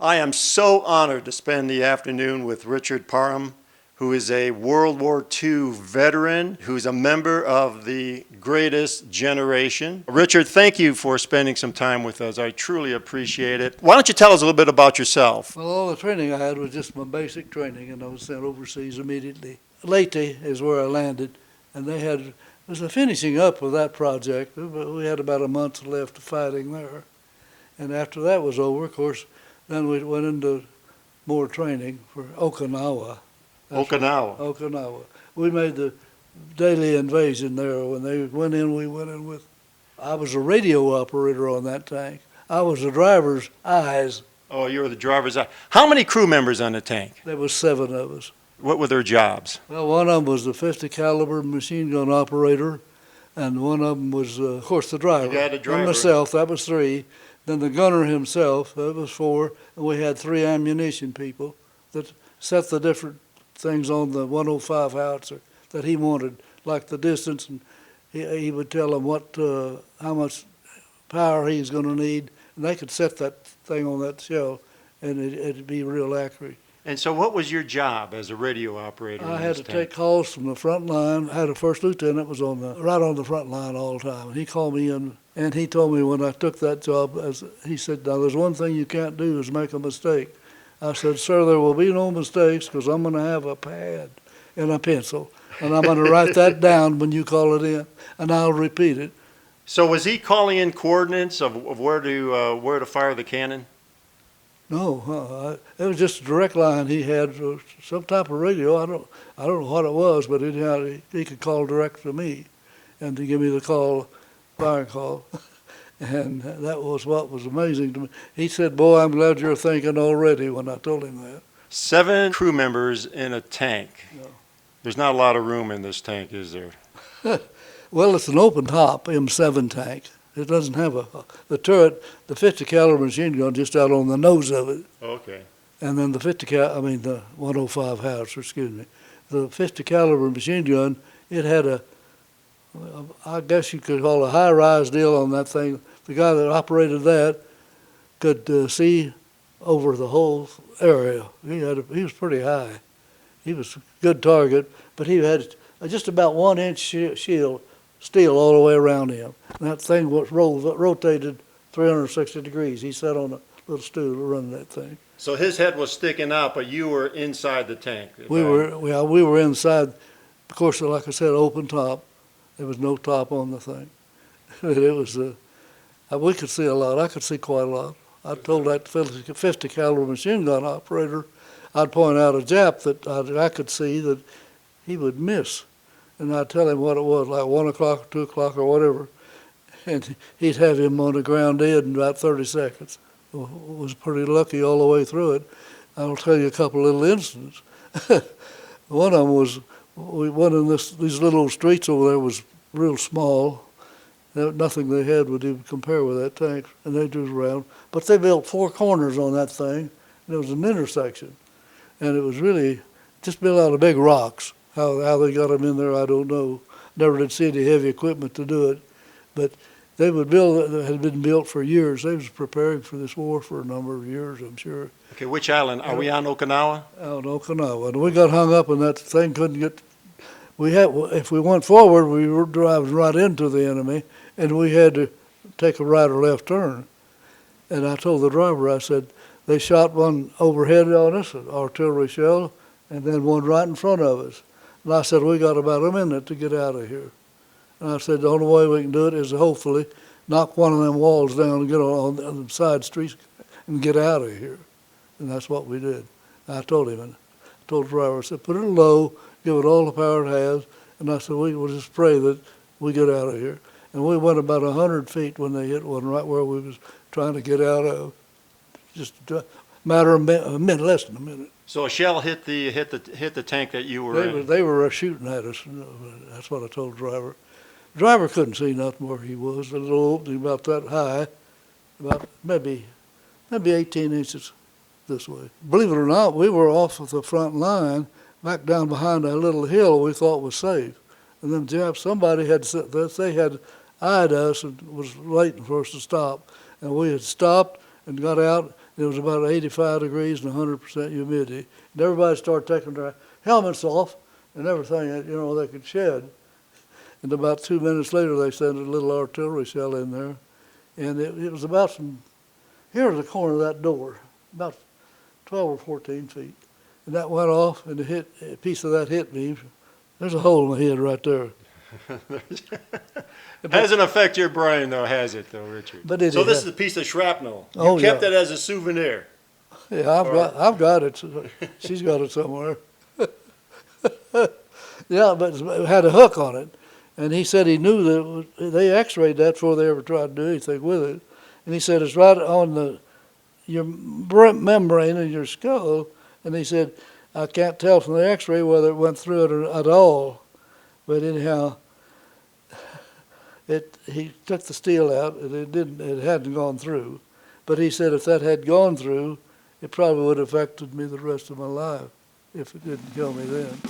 I am so honored to spend the afternoon with Richard Parham, who is a World War II veteran, who's a member of the greatest generation. Richard, thank you for spending some time with us. I truly appreciate it. Why don't you tell us a little bit about yourself? Well, all the training I had was just my basic training, and I was sent overseas immediately. Leyte is where I landed, and it was a finishing up of that project. We had about a month left of fighting there. And after that was over, of course, then we went into more training for Okinawa. Okinawa. We made the Dalian Invasion there. When they went in, we went in with. I was a radio operator on that tank. I was the driver's eyes. Oh, you were the driver's eye. How many crew members on the tank? There was 7 of us. What were their jobs? Well, one of them was the 50 caliber machine gun operator, and one of them was, of course, the driver. You got a driver. And myself, that was 3. Then the gunner himself, that was 4. And we had 3 ammunition people that set the different things on the 105 howitzer that he wanted, like the distance, and he would tell them how much power he's going to need, and they could set that thing on that shell, and it'd be real accurate. And so what was your job as a radio operator? I had to take calls from the front line. I had a first lieutenant was right on the front line all the time. And he called me in, and he told me when I took that job, he said, now there's one thing you can't do is make a mistake. I said, sir, there will be no mistakes because I'm going to have a pad and a pencil, and I'm going to write that down when you call it in, and I'll repeat it. So was he calling in coordinates of where to fire the cannon? No, it was just a direct line he had, some type of radio. I don't know what it was, but he could call direct to me, and to give me the firing call. And that was what was amazing to me. He said, boy, I'm glad you're thinking already, when I told him that. 7 crew members in a tank. No. There's not a lot of room in this tank, is there? Well, it's an open top M7 tank. It doesn't have the turret, the 50 caliber machine gun just out on the nose of it. Okay. And then the 105 howitzer, excuse me. The 50 caliber machine gun, it had I guess you could call a high-rise deal on that thing. The guy that operated that could see over the whole area. He was pretty high. He was a good target, but he had just about 1-inch shield steel all the way around him. And that thing was rotated 360 degrees. He sat on a little stool running that thing. So his head was sticking out, but you were inside the tank. We were inside. Of course, like I said, open top. There was no top on the thing. It was, we could see a lot. I could see quite a lot. I told that 50 caliber machine gun operator, I'd point out a Jap that I could see that he would miss. And I'd tell him what it was, like 1 o'clock or 2 o'clock or whatever. And he'd have him on the ground dead in about 30 seconds. Was pretty lucky all the way through it. I'll tell you a couple little incidents. One of them was, we went in these little streets over there was real small. Nothing they had would even compare with that tank, and they drove around. But they built 4 corners on that thing, and there was an intersection. And it was really just built out of big rocks. How they got them in there, I don't know. Never did see any heavy equipment to do it. But they would build it had been built for years. They was preparing for this war for a number of years, I'm sure. Okay, which island? Are we on Okinawa? On Okinawa. And we got hung up in that thing, couldn't get. If we went forward, we were driving right into the enemy, and we had to take a right or left turn. And I told the driver, I said, they shot one overhead on us, an artillery shell, and then one right in front of us. And I said, we got about a minute to get out of here. And I said, the only way we can do it is to hopefully knock one of them walls down and get on the side streets and get out of here. And that's what we did. I told him, and I told the driver, I said, put it low, give it all the power it has, and I said, we will just pray that we get out of here. And we went about 100 feet when they hit one right where we was trying to get out of. Just a matter of a minute, less than a minute. So a shell hit the tank that you were in? They were shooting at us. That's what I told the driver. The driver couldn't see nothing where he was. A little opening about that high, about maybe 18 inches this way. Believe it or not, we were off of the front line, back down behind a little hill we thought was safe. And then somebody had eyed us and was waiting for us to stop. And we had stopped and got out It was about 85 degrees and 100% humidity. And everybody started taking their helmets off and everything that, they could shed. And about 2 minutes later, they sent a little artillery shell in there. And it was about here was the corner of that door, about 12 or 14 feet. And that went off, and a piece of that hit me. There's a hole in my head right there. Doesn't affect your brain, though, has it, though, Richard? But it so this did. is a piece of shrapnel. You Oh, kept yeah. it as a souvenir. Yeah, I've got it. She's got it somewhere. Yeah, but it had a hook on it. And he said he knew that they x-rayed that before they ever tried to do anything with it. And he said it's right on your membrane of your skull. And he said, I can't tell from the x-ray whether it went through it or, at all. But anyhow, he took the steel out, and it hadn't gone through. But he said if that had gone through, it probably would have affected me the rest of my life if it didn't kill me then.